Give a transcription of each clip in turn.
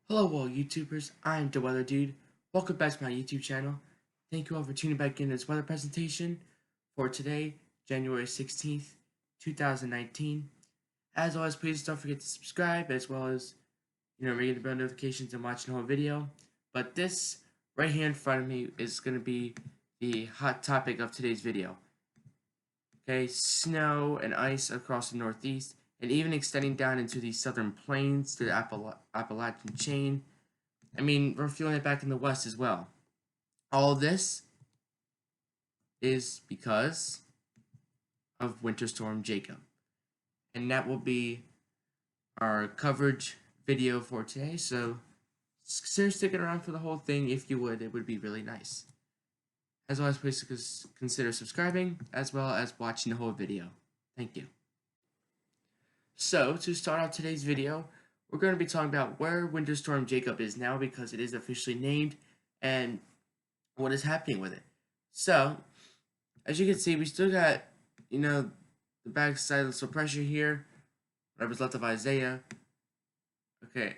Hello all YouTubers, I'm the Weather Dude. Welcome back to my YouTube channel. Thank you all for tuning back in this weather presentation for today, January 16th, 2019. As always, please don't forget to subscribe as well as, ring the bell notifications and watching the whole video. But this right here in front of me is going to be the hot topic of today's video. Okay, snow and ice across the Northeast, and even extending down into the southern plains to the Appalachian chain. I mean, we're feeling it back in the West as well. All of this is because of Winter Storm Jacob. And that will be our coverage video for today, so consider sticking around for the whole thing. If you would, it would be really nice. As always, please consider subscribing as well as watching the whole video. Thank you. So, to start off today's video, we're going to be talking about where Winter Storm Jacob is now because it is officially named and what is happening with it. So, as you can see, we still got, the backside of the pressure here, whatever's left of Isaiah. Okay,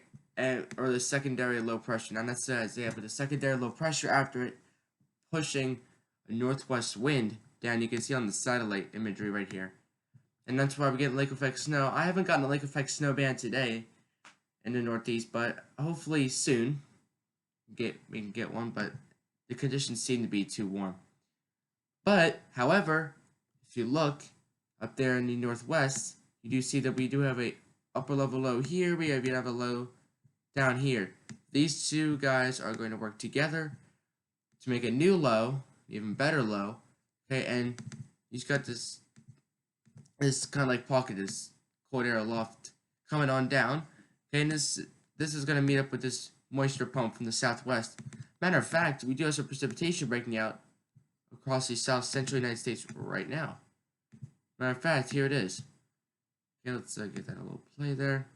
or the secondary low pressure, not necessarily Isaiah, but the secondary low pressure after it, pushing a northwest wind down. You can see on the satellite imagery right here. And that's why we're getting lake effect snow. I haven't gotten a lake effect snow band today in the Northeast, but hopefully soon we can get one, but the conditions seem to be too warm. But, however, if you look up there in the Northwest, you do see that we do have a upper level low here, we have a low down here. These two guys are going to work together to make a new low, even better low, okay, and you've got this kind of like pocket, this cold air loft coming on down, okay, and this is going to meet up with this moisture pump from the southwest. Matter of fact, we do have some precipitation breaking out across the south central United States right now. Matter of fact, here it is. Okay, let's get that a little play there.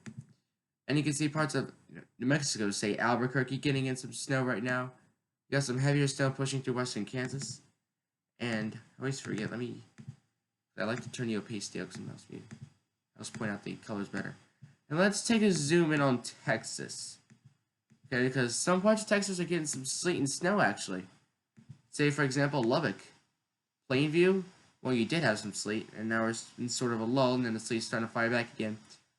And you can see parts of New Mexico, say Albuquerque, getting in some snow right now. You got some heavier snow pushing through western Kansas. And I always forget, I like to turn the opaque scale because it helps point out the colors better. And let's take a zoom in on Texas. Okay, because some parts of Texas are getting some sleet and snow actually. Say, for example, Lubbock. Plainview, well, you did have some sleet, and now we're in sort of a lull, and then the sleet's starting to fire back again.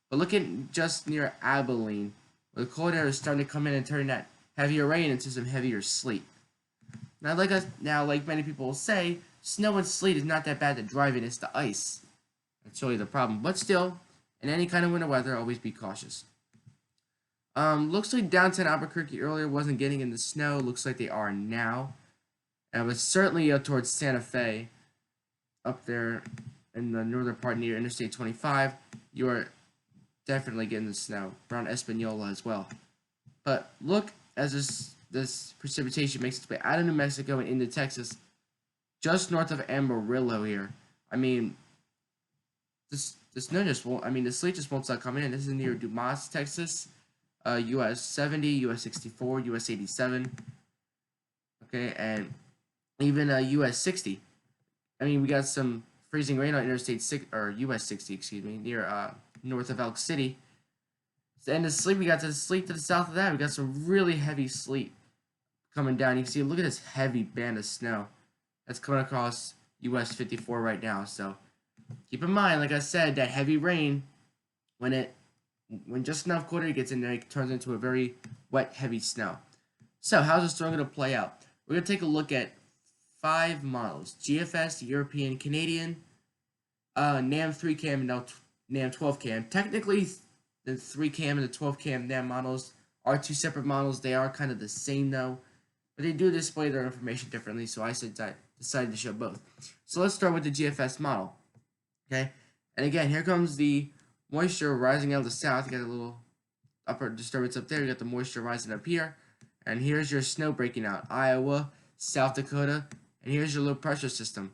But look at just near Abilene, where the cold air is starting to come in and turn that heavier rain into some heavier sleet. Now, like many people will say, snow and sleet is not that bad to drive in, it's the ice. That's really the problem. But still, in any kind of winter weather, always be cautious. Looks like downtown Albuquerque earlier wasn't getting in the snow. Looks like they are now. And it's certainly up towards Santa Fe, up there in the northern part near Interstate 25. You are definitely getting the snow. Around Espanola as well. But look as this precipitation makes its way out of New Mexico and into Texas, just north of Amarillo here. I mean, the snow just won't, the sleet just won't stop coming in. This is near Dumas, Texas, US 70, US 64, US 87, okay, and even US 60. I mean, we got some freezing rain on Interstate 6, or US 60, excuse me, near north of Elk City. And the sleet, we got the sleet to the south of that. We got some really heavy sleet coming down. You can see, look at this heavy band of snow that's coming across US 54 right now. So keep in mind, like I said, that heavy rain, when just enough cold air gets in there, it turns into a very wet, heavy snow. So how's the storm going to play out? We're going to take a look at 5 models: GFS, European, Canadian, NAM 3 cam, and NAM 12 cam. Technically, the 3 cam and the 12 cam NAM models are 2 separate models. They are kind of the same though, but they do display their information differently, so I decided to show both. So let's start with the GFS model. Okay, and again, here comes the moisture rising out of the south. You got a little upper disturbance up there. You got the moisture rising up here, and here's your snow breaking out: Iowa, South Dakota, and here's your low pressure system.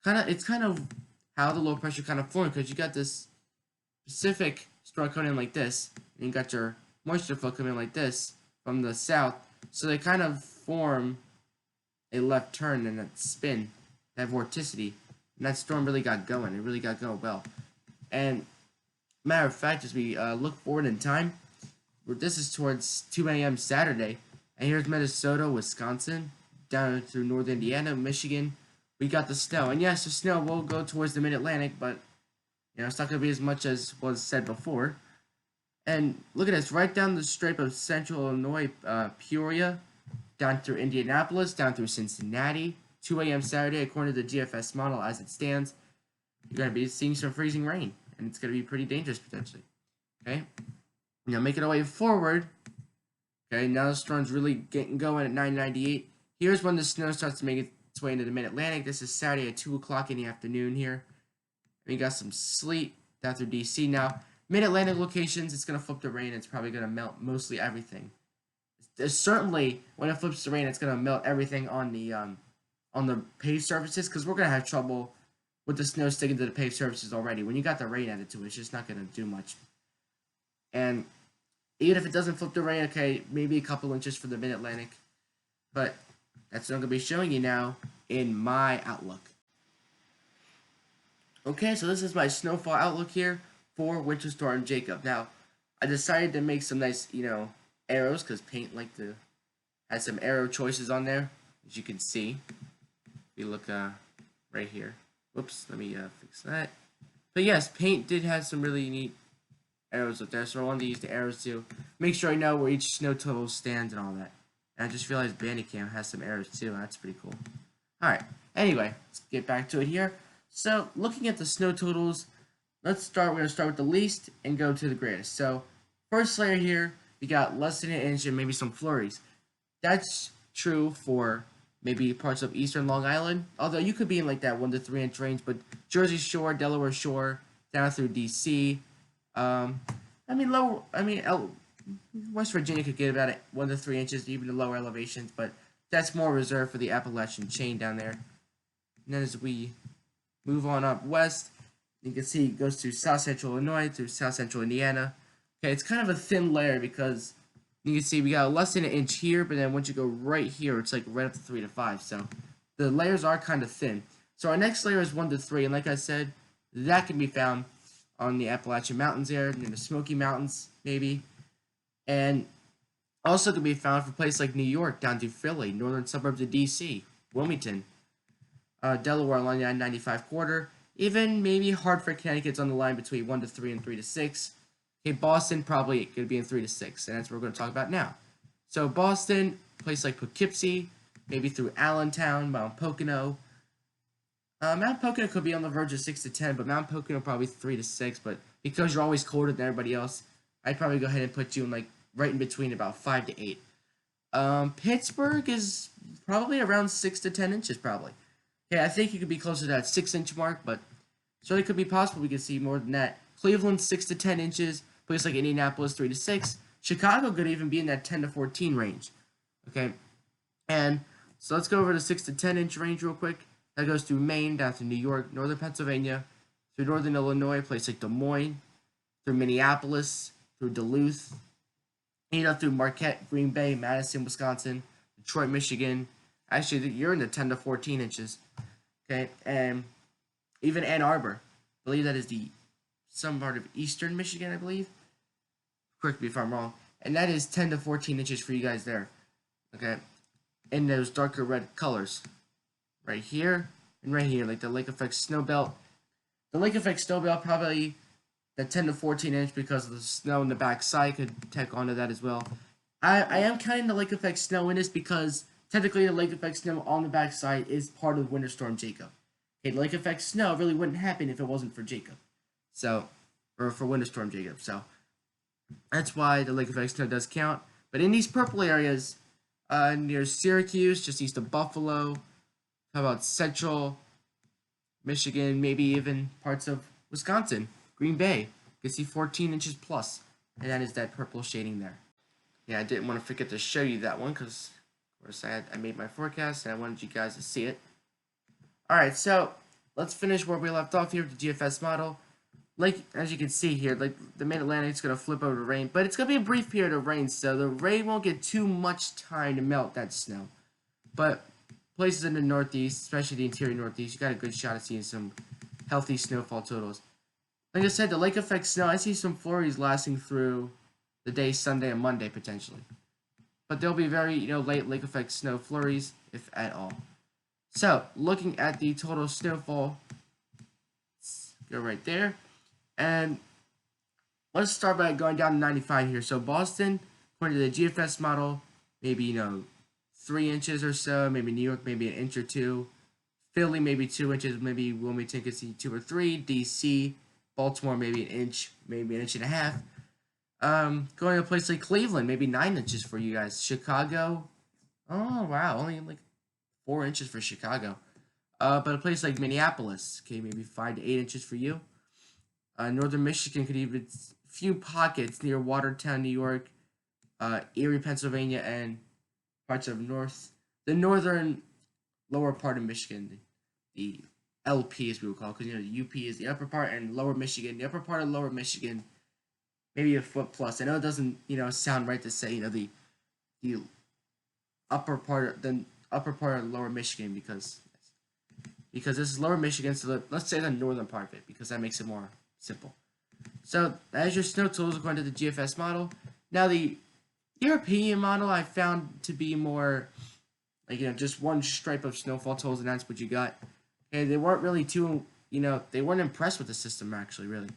It's kind of how the low pressure kind of formed, because you got this Pacific storm coming in like this, and you got your moisture flow coming in like this from the south. So they kind of form a left turn and that spin, that vorticity, and that storm really got going. It really got going well. And matter of fact, as we look forward in time, this is towards 2 a.m. Saturday. And here's Minnesota, Wisconsin, down through North Indiana, Michigan. We got the snow. And yes, the snow will go towards the mid-Atlantic, but it's not going to be as much as was said before. And look at this, right down the strip of central Illinois, Peoria, down through Indianapolis, down through Cincinnati, 2 a.m. Saturday, according to the GFS model as it stands. You're going to be seeing some freezing rain, and it's going to be pretty dangerous potentially. Okay, now making our way forward. Okay, now the storm's really getting going at 9:98. Here's when the snow starts to make its way into the mid-Atlantic. This is Saturday at 2 o'clock in the afternoon here. We got some sleet down through DC now. Mid-Atlantic locations, it's going to flip the rain. It's probably going to melt mostly everything. Certainly, when it flips the rain, it's going to melt everything on the paved surfaces, because we're going to have trouble with the snow sticking to the paved surfaces already. When you got the rain added to it, it's just not going to do much. And even if it doesn't flip the rain, okay, maybe a couple inches for the mid-Atlantic. But that's what I'm going to be showing you now in my outlook. Okay, so this is my snowfall outlook here for Winter Storm Jacob. Now, I decided to make some nice, arrows, because Paint like to have some arrow choices on there, as you can see. If you look right here. Whoops, let me fix that. But yes, Paint did have some really neat arrows up there, so I wanted to use the arrows to make sure I know where each snow total stands and all that. And I just realized Bandicam has some arrows too, and that's pretty cool. Alright, anyway, let's get back to it here. So, looking at the snow totals, we're going to start with the least and go to the greatest. So, first layer here, we got less than an inch and maybe some flurries. That's true for maybe parts of eastern Long Island, although you could be in like that 1 to 3 inch range, but Jersey Shore, Delaware Shore, down through DC, West Virginia could get about 1 to 3 inches, even the lower elevations, but that's more reserved for the Appalachian chain down there. And then as we move on up west, you can see it goes to south central Illinois, to south central Indiana. Okay, it's kind of a thin layer because you can see we got less than an inch here, but then once you go right here, it's like right up to 3 to 5. So the layers are kind of thin. So our next layer is 1 to 3, and like I said, that can be found on the Appalachian Mountains there, in the Smoky Mountains, maybe. And also can be found for places like New York, down to Philly, northern suburbs of DC, Wilmington, Delaware along the I-95 corridor, even maybe Hartford, Connecticut's on the line between 1 to 3 and 3 to 6. Okay, Boston probably going to be in 3 to 6, and that's what we're going to talk about now. So Boston, place like Poughkeepsie, maybe through Allentown, Mount Pocono. Mount Pocono could be on the verge of 6 to 10, but Mount Pocono probably 3 to 6. But because you're always colder than everybody else, I'd probably go ahead and put you in like right in between about 5 to 8. Pittsburgh is probably around 6 to 10 inches probably. Yeah, I think you could be closer to that 6-inch mark, but certainly could be possible we could see more than that. Cleveland 6 to 10 inches, place like Indianapolis 3 to 6. Chicago could even be in that 10 to 14 range. Okay, and so let's go over the 6 to 10 inch range real quick. That goes through Maine, down to New York, northern Pennsylvania, through northern Illinois, place like Des Moines, through Minneapolis, through Duluth, through Marquette, Green Bay, Madison, Wisconsin, Detroit, Michigan. Actually, you're in the 10 to 14 inches. Okay, and even Ann Arbor. I believe that is some part of eastern Michigan, I believe. Correct me if I'm wrong. And that is 10 to 14 inches for you guys there. Okay, in those darker red colors. Right here and right here, like the lake effect snow belt. The lake effect snow belt probably the 10 to 14 inch because of the snow in the back side could tack onto that as well. I am counting the lake effect snow in this because technically the lake effect snow on the back side is part of Winter Storm Jacob. Okay, the lake effect snow really wouldn't happen if it wasn't for Jacob. So, or for Winter Storm Jacob. So, that's why the lake effect snow does count. But in these purple areas, near Syracuse, just east of Buffalo, how about central Michigan, maybe even parts of Wisconsin, Green Bay, you can see 14 inches plus, and that is that purple shading there. Yeah, I didn't want to forget to show you that one because, of course, I made my forecast and I wanted you guys to see it. Alright, so let's finish where we left off here with the GFS model. Like, as you can see here, like the mid-Atlantic is going to flip over to rain, but it's going to be a brief period of rain, so the rain won't get too much time to melt that snow. But places in the Northeast, especially the interior Northeast, you got a good shot at seeing some healthy snowfall totals. Like I said, the lake effect snow, I see some flurries lasting through the day Sunday and Monday potentially. But there'll be very, late lake effect snow flurries, if at all. So, looking at the total snowfall, let's go right there. And let's start by going down to 95 here. So, Boston, according to the GFS model, maybe, 3 inches or so. Maybe New York, maybe an inch or two. Philly, maybe 2 inches. Maybe Wilmington could see 2 or 3. DC, Baltimore, maybe an inch and a half. Going to a place like Cleveland, maybe 9 inches for you guys. Chicago, oh wow, only like 4 inches for Chicago. But a place like Minneapolis, okay, maybe 5 to 8 inches for you. Northern Michigan could even few pockets near Watertown, New York, Erie, Pennsylvania, and parts of the northern lower part of Michigan, the LP as we would call it, because the UP is the upper part, and lower Michigan, the upper part of lower Michigan. Maybe a foot plus. I know it doesn't, sound right to say, the upper part of lower Michigan because this is lower Michigan. So let's say the northern part of it because that makes it more simple. So as your snow totals according to the GFS model. Now the European model I found to be more like just one stripe of snowfall totals and that's what you got. Okay, they weren't really too they weren't impressed with the system actually really.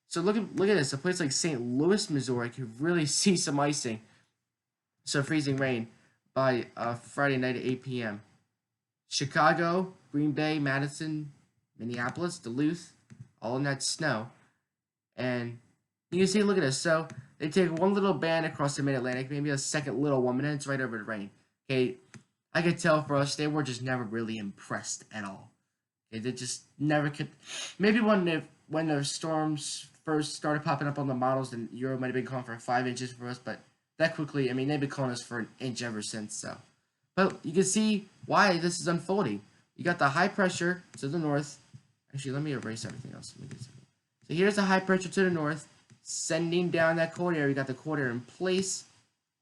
So look at this. A place like St. Louis, Missouri, could really see some icing. So freezing rain by Friday night at 8 p.m. Chicago, Green Bay, Madison, Minneapolis, Duluth, all in that snow. And you can see, look at this. So they take one little band across the mid-Atlantic, maybe a second little one, and then it's right over the rain. Okay, I could tell for us, they were just never really impressed at all. Okay, they just never could. Maybe when the storms first started popping up on the models, and Euro might have been calling for 5 inches for us, but that quickly, I mean, they've been calling us for an inch ever since, so. But you can see why this is unfolding. You got the high pressure to the north. Actually, let me erase everything else. So here's the high pressure to the north, sending down that cold air. You got the cold air in place,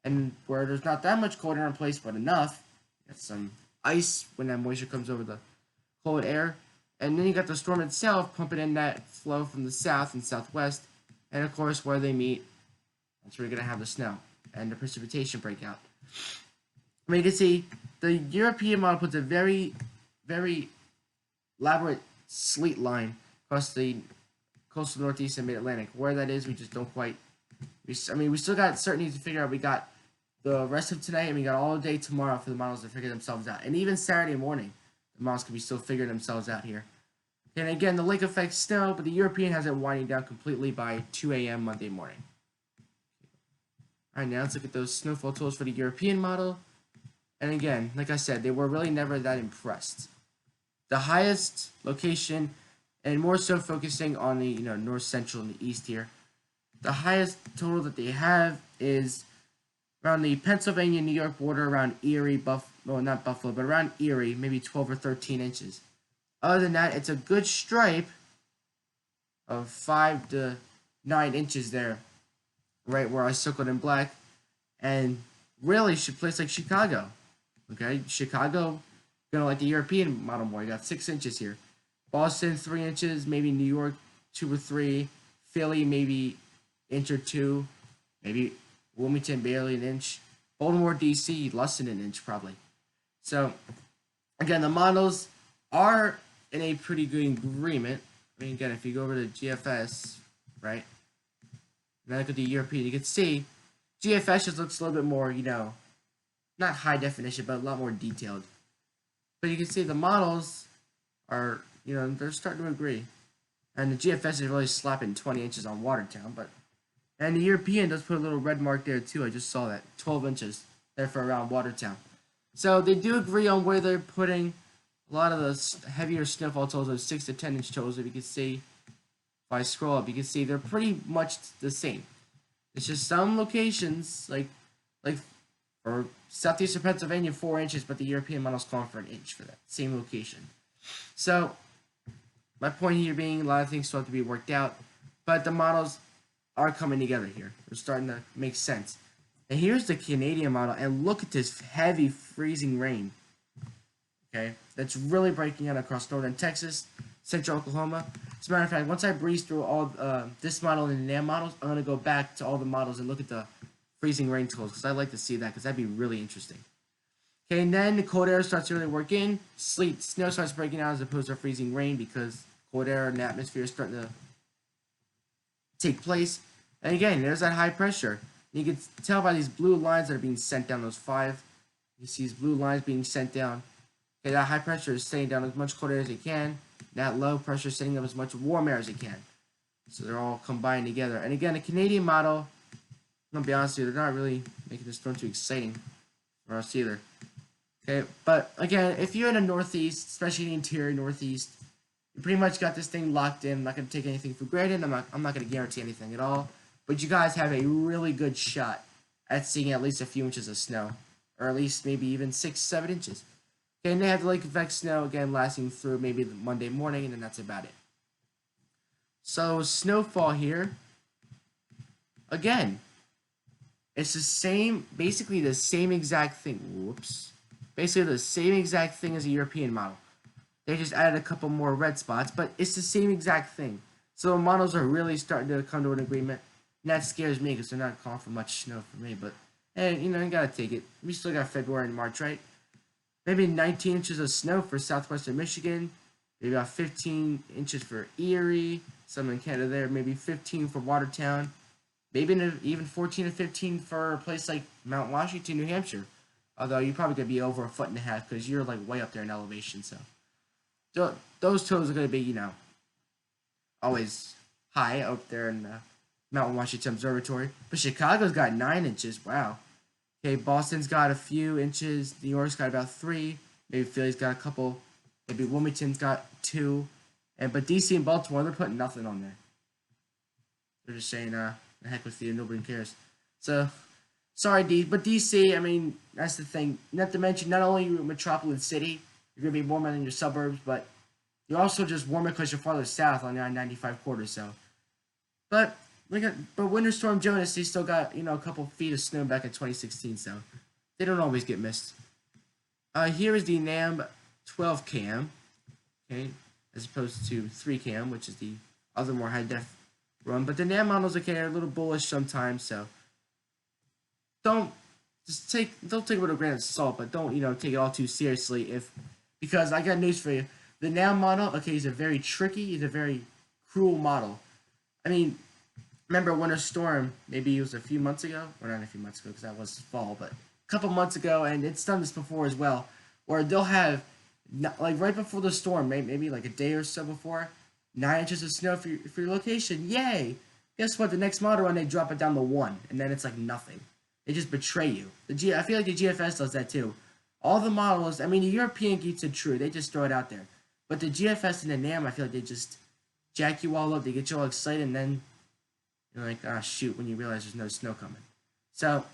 and where there's not that much cold air in place, but enough, you got some ice when that moisture comes over the cold air. And then you got the storm itself pumping in that flow from the south and southwest. And of course, where they meet, that's where you're going to have the snow and the precipitation breakout. I mean, you can see the European model puts a very, very elaborate sleet line across the coastal northeast and mid-Atlantic. Where that is, we just don't quite. We still got certainty to figure out. We got the rest of tonight, and we got all day tomorrow for the models to figure themselves out. And even Saturday morning. The models could be still figuring themselves out here. And again, the lake effect snow, but the European has it winding down completely by 2 a.m. Monday morning. Alright, now let's look at those snowfall totals for the European model. And again, like I said, they were really never that impressed. The highest location, and more so focusing on the north central and the east here, the highest total that they have is around the Pennsylvania, New York border, around Erie, well, not Buffalo, but around Erie, maybe 12 or 13 inches. Other than that, it's a good stripe of 5 to 9 inches there, right where I circled in black, and really should place like Chicago. Okay, Chicago, gonna like the European model more. You got 6 inches here. Boston, 3 inches, maybe New York, 2 or 3. Philly, maybe inch or 2, maybe Wilmington barely an inch. Baltimore, DC, less than an inch probably. So, again, the models are in a pretty good agreement. I mean, again, if you go over to GFS, right, and look at the European, you can see GFS just looks a little bit more, not high definition, but a lot more detailed. But you can see the models are, they're starting to agree. And the GFS is really slapping 20 inches on Watertown, and the European does put a little red mark there too. I just saw that. 12 inches there for around Watertown. So they do agree on where they're putting a lot of the heavier snowfall totals, those 6 to 10 inch totals. If you can see, if I scroll up, you can see they're pretty much the same. It's just some locations, like for southeastern Pennsylvania, 4 inches, but the European model's calling for an inch for that same location. So my point here being a lot of things still have to be worked out, but the models are coming together here. They're starting to make sense. And here's the Canadian model, and look at this heavy freezing rain. Okay, that's really breaking out across northern Texas, Central Oklahoma. As a matter of fact, once I breeze through all this model and the NAM models, I'm going to go back to all the models and look at the freezing rain totals because I'd like to see that because that'd be really interesting. Okay, and then the cold air starts to really work in. Sleet, snow starts breaking out as opposed to freezing rain because cold air and the atmosphere is starting to take place. And again, there's that high pressure. You can tell by these blue lines that are being sent down, those 5. You see these blue lines being sent down. Okay, that high pressure is sending down as much cold air as it can. That low pressure is sending up as much warm air as it can. So they're all combined together. And again, the Canadian model, I'm going to be honest with you, they're not really making this storm too exciting for us either. Okay, but again, if you're in the Northeast, especially the interior Northeast, you pretty much got this thing locked in. I'm not going to take anything for granted. I'm not going to guarantee anything at all. But you guys have a really good shot at seeing at least a few inches of snow. Or at least maybe even 6-7 inches. Okay, and they have the lake effect snow, again, lasting through maybe the Monday morning, and then that's about it. So, snowfall here. Again, it's the same, basically the same exact thing. Whoops. Basically the same exact thing as a European model. They just added a couple more red spots, but it's the same exact thing. So the models are really starting to come to an agreement. And that scares me because they're not calling for much snow for me. But, hey, you know, you got to take it. We still got February and March, right? Maybe 19 inches of snow for southwestern Michigan. Maybe about 15 inches for Erie. Some in Canada there. Maybe 15 for Watertown. Maybe even 14 to 15 for a place like Mount Washington, New Hampshire. Although you're probably going to be over 1.5 feet because you're like way up there in elevation. So those totals are going to be, you know, always high up there in Mount Washington Observatory. But Chicago's got 9 inches. Wow. Okay, Boston's got a few inches. New York's got about 3. Maybe Philly's got a couple. Maybe Wilmington's got 2. But DC and Baltimore, they're putting nothing on there. They're just saying, the heck with you, nobody cares. So, sorry, but DC, I mean, that's the thing. Not to mention, not only are you a metropolitan city, you're going to be warmer than your suburbs, but you're also just warmer because you're farther south on the I-95 corridor, so. But Winter Storm Jonas, they still got, you know, a couple feet of snow back in 2016, so they don't always get missed. Here is the NAM 12 cam, okay, as opposed to 3 cam, which is the other more high def run. But the NAM models, okay, are a little bullish sometimes, so don't take it with a grain of salt, but don't, you know, take it all too seriously. Because I got news for you, the NAM model, okay, is a very tricky, is a very cruel model. I mean, remember Winter Storm, maybe it was a few months ago, or not a few months ago because that was fall, but a couple months ago, and it's done this before as well, where they'll have, like right before the storm, maybe like a day or so before, 9 inches of snow for your location, yay! Guess what, the next model run, they drop it down to 1, and then it's like nothing. They just betray you. I feel like the GFS does that too. All the models, I mean, the European geeks are true, they just throw it out there. But the GFS and the NAM, I feel like they just jack you all up, they get you all excited, and then you're like, ah, shoot, when you realize there's no snow coming. So,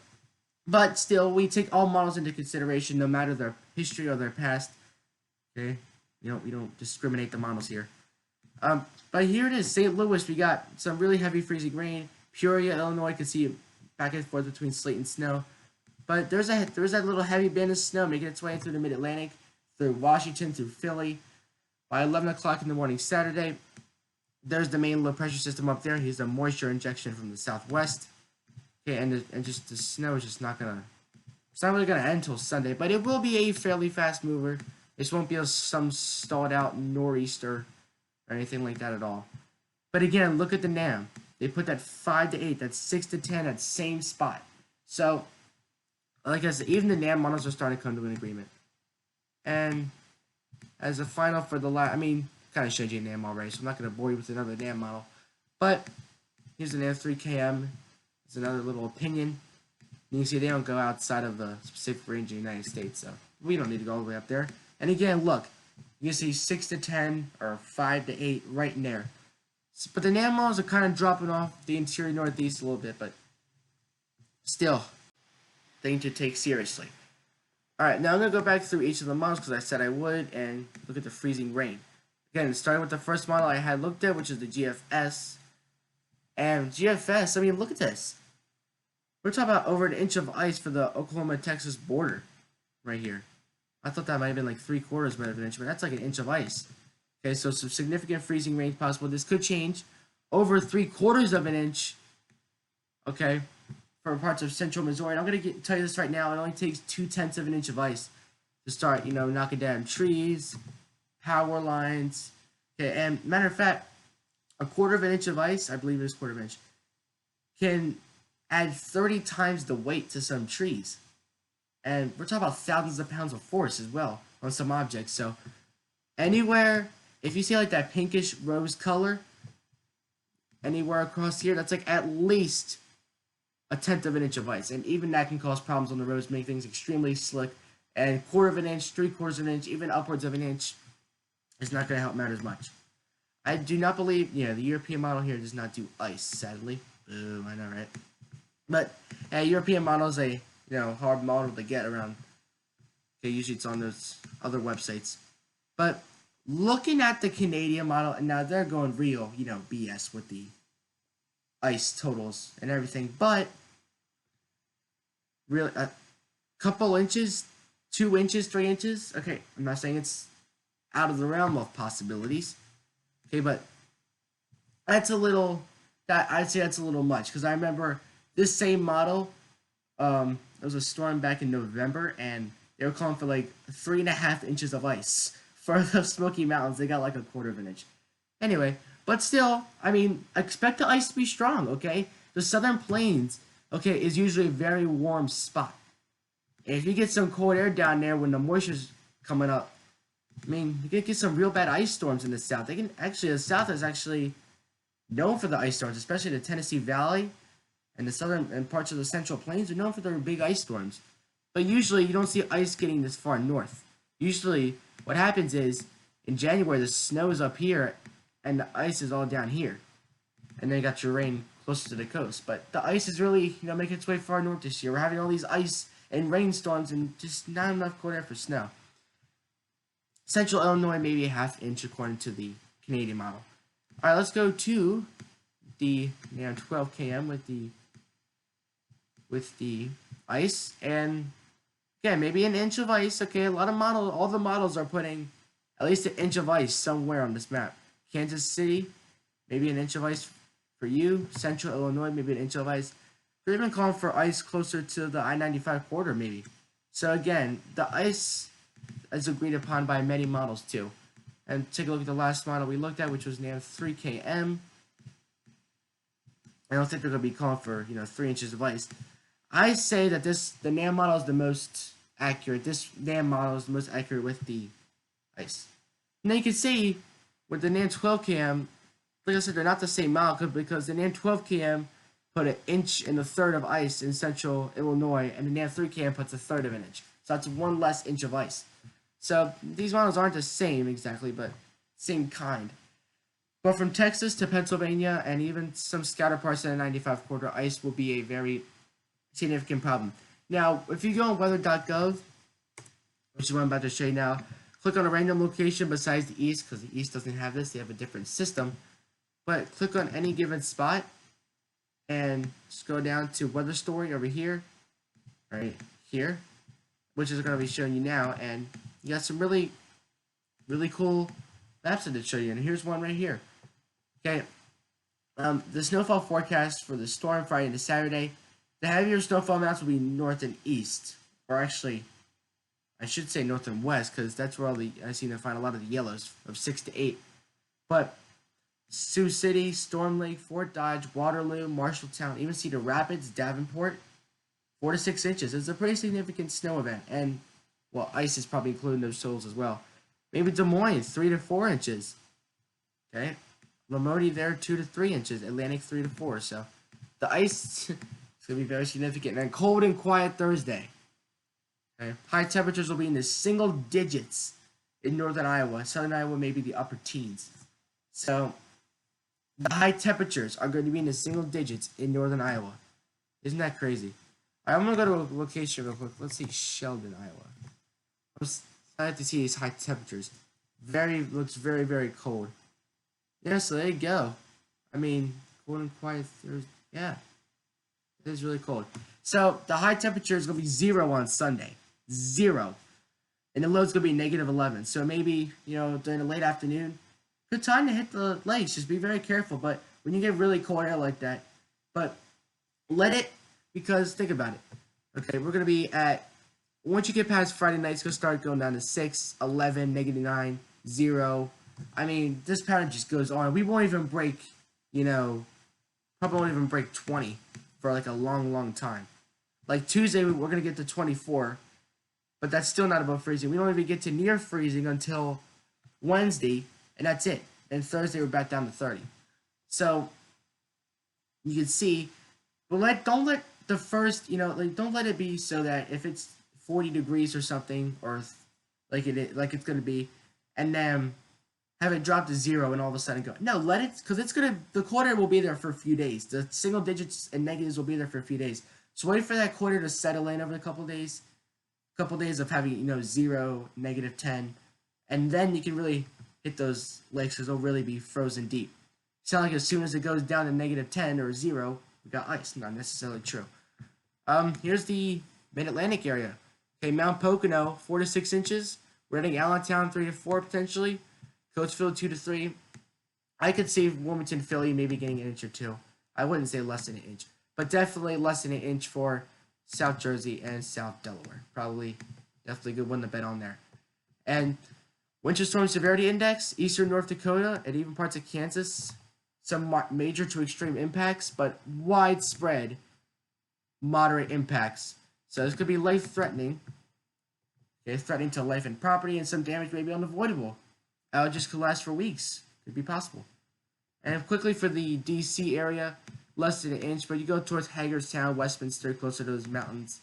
but still, we take all models into consideration, no matter their history or their past. Okay? We don't discriminate the models here. But here it is, St. Louis, we got some really heavy freezing rain. Peoria, Illinois, you can see back and forth between sleet and snow. But there's that little heavy band of snow making its way through the Mid-Atlantic, through Washington, through Philly. By 11 o'clock in the morning Saturday, there's the main low pressure system up there. Here's a moisture injection from the southwest. Okay, and just the snow is just not gonna. It's not really gonna end until Sunday, but it will be a fairly fast mover. This won't be some stalled out nor'easter or anything like that at all. But again, look at the NAM. They put that 5 to 8, that's 6 to 10 at the same spot. So, like I said, even the NAM models are starting to come to an agreement. And as a final for the last, I mean, kind of showed you a NAM already, so I'm not going to bore you with another NAM model. But here's an NAM 3KM. It's another little opinion. You can see they don't go outside of the specific range of the United States, so we don't need to go all the way up there. And again, look, you can see 6 to 10 or 5 to 8 right in there. But the NAM models are kind of dropping off the interior Northeast a little bit, but still, thing to take seriously. Alright, now I'm going to go back through each of the models because I said I would, and look at the freezing rain. Again, starting with the first model I had looked at, which is the GFS. And GFS, I mean, look at this. We're talking about over an inch of ice for the Oklahoma and Texas border right here. I thought that might have been like 3/4 of an inch, but that's like an inch of ice. Okay, so some significant freezing rain possible. This could change over 3/4 of an inch. Okay, for parts of central Missouri. And I'm gonna tell you this right now. It only takes 2/10 of an inch of ice to start, knocking down trees, power lines. Okay, and matter of fact, 1/4 of an inch of ice, I believe it is 1/4 of an inch, can add 30 times the weight to some trees. And we're talking about thousands of pounds of force as well on some objects. So anywhere, if you see like that pinkish rose color, anywhere across here, that's like at least 1/10 of an inch of ice. And even that can cause problems on the roads, make things extremely slick. And 1/4 of an inch, 3/4 of an inch, even upwards of an inch is not going to help matters much. I do not believe, the European model here does not do ice, sadly. Boo, I know, right? But European model is a hard model to get around. Okay, usually it's on those other websites. But looking at the Canadian model, and now they're going real, BS with the ice totals and everything. But really, a couple inches, 2 inches, 3 inches. Okay, I'm not saying it's out of the realm of possibilities. Okay, but I'd say that's a little much, because I remember this same model. There was a storm back in November, and they were calling for like 3.5 inches of ice for the Smoky Mountains. They got like 1/4 of an inch. Anyway, but still, I mean, expect the ice to be strong. Okay, the Southern Plains, is usually a very warm spot. And if you get some cold air down there when the moisture's coming up, I mean, you can get some real bad ice storms in the South. The South is actually known for the ice storms, especially the Tennessee Valley and the southern and parts of the Central Plains are known for their big ice storms. But usually you don't see ice getting this far north. Usually what happens is in January the snow is up here and the ice is all down here. And then you got your rain closer to the coast. But the ice is really, making its way far north this year. We're having all these ice and rainstorms and just not enough cold air for snow. Central Illinois, maybe a 1/2 inch according to the Canadian model. All right, let's go to the 12 km with the ice, and again, maybe an inch of ice. Okay, all the models are putting at least an inch of ice somewhere on this map. Kansas City, maybe an inch of ice for you. Central Illinois, maybe an inch of ice. They're even calling for ice closer to the I-95 corridor, maybe. So again, the ice is agreed upon by many models too. And take a look at the last model we looked at, which was NAM 3 km. I don't think they're going to be calling for 3 inches of ice. I say that the NAM model is the most accurate. This NAM model is the most accurate with the ice. Now you can see with the NAM 12 km, like I said, they're not the same model because the NAM 12 km put 1.33 inches of ice in central Illinois, and the NAM 3 km puts 1/3 of an inch. So that's 1 less inch of ice. So these models aren't the same exactly, but same kind. But from Texas to Pennsylvania and even some scattered parts of the 95 corridor, ice will be a very significant problem. Now, if you go on weather.gov, which is what I'm about to show you now, click on a random location besides the east, because the east doesn't have this, they have a different system. But click on any given spot and scroll down to weather story over here, right here, which is going to be showing you now, and you got some really, really cool maps to show you, and here's one right here. Okay, the snowfall forecast for the storm Friday to Saturday. The heavier snowfall amounts will be north and east, or actually, I should say north and west, because that's where I seem to find a lot of the yellows of 6 to 8. But Sioux City, Storm Lake, Fort Dodge, Waterloo, Marshalltown, even Cedar Rapids, Davenport, 4 to 6 inches. It's a pretty significant snow event, and well, ice is probably including those totals as well. Maybe Des Moines, 3 to 4 inches. Okay, Lamoni there, 2 to 3 inches. Atlantic, 3 to 4. So the ice is going to be very significant. And cold and quiet Thursday. Okay, high temperatures will be in the single digits in northern Iowa. Southern Iowa, maybe the upper teens. So the high temperatures are going to be in the single digits in northern Iowa. Isn't that crazy? I'm going to go to a location real quick. Let's see, Sheldon, Iowa. I have to see these high temperatures. Looks very, very cold. Yeah, so there you go. I mean, cold and quiet Thursday. Yeah, it is really cold. So the high temperature is going to be 0 on Sunday. 0. And the low's going to be -11. So maybe, during the late afternoon, good time to hit the lakes. Just be very careful. But when you get really cold air like that, but let it, because think about it. Okay, we're gonna be at, once you get past Friday night, it's gonna start going down to 6, 11, -9, 0. I mean, this pattern just goes on. We won't even break, probably won't even break 20 for like a long, long time. Like Tuesday, we're gonna get to 24, but that's still not above freezing. We don't even get to near freezing until Wednesday, and that's it. And Thursday, we're back down to 30. So you can see, but don't let the first, don't let it be so that if it's 40 degrees or something, or like it's gonna be, and then have it drop to 0 and all of a sudden go. No, let it, because the quarter will be there for a few days. The single digits and negatives will be there for a few days. So wait for that quarter to settle in over a couple days of having 0, -10, and then you can really hit those lakes because they'll really be frozen deep. It's not like as soon as it goes down to -10 or 0, we got ice. Not necessarily true. Here's the Mid-Atlantic area. Okay, Mount Pocono, 4 to 6 inches. Reading, Allentown, 3 to 4 potentially. Coatesville, 2 to 3. I could see Wilmington, Philly maybe getting an inch or two. I wouldn't say less than an inch, but definitely less than an inch for South Jersey and South Delaware. Definitely a good one to bet on there. And Winter Storm Severity Index, eastern North Dakota, and even parts of Kansas. Some major to extreme impacts, but widespread moderate impacts. So this could be life-threatening. Okay, threatening to life and property, and some damage may be unavoidable. Outages could last for weeks. Could be possible. And quickly for the D.C. area, less than an inch, but you go towards Hagerstown, Westminster, closer to those mountains,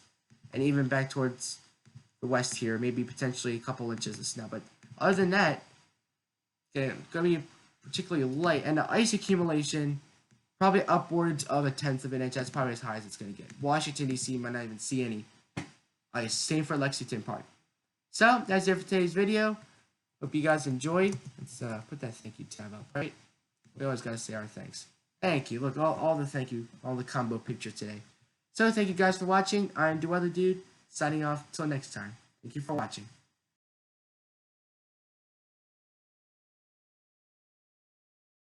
and even back towards the west here, maybe potentially a couple inches of snow. But other than that, okay, it's going to be particularly light. And the ice accumulation, probably upwards of 1/10 of an inch. That's probably as high as it's going to get. Washington, D.C. might not even see any ice. Same for Lexington Park. So, that's it for today's video. Hope you guys enjoyed. Let's put that thank you tab up, right? We always got to say our thanks. Thank you. Look, all the thank you, all the combo picture today. So, thank you guys for watching. I'm The Weather Dude, signing off. Till next time. Thank you for watching.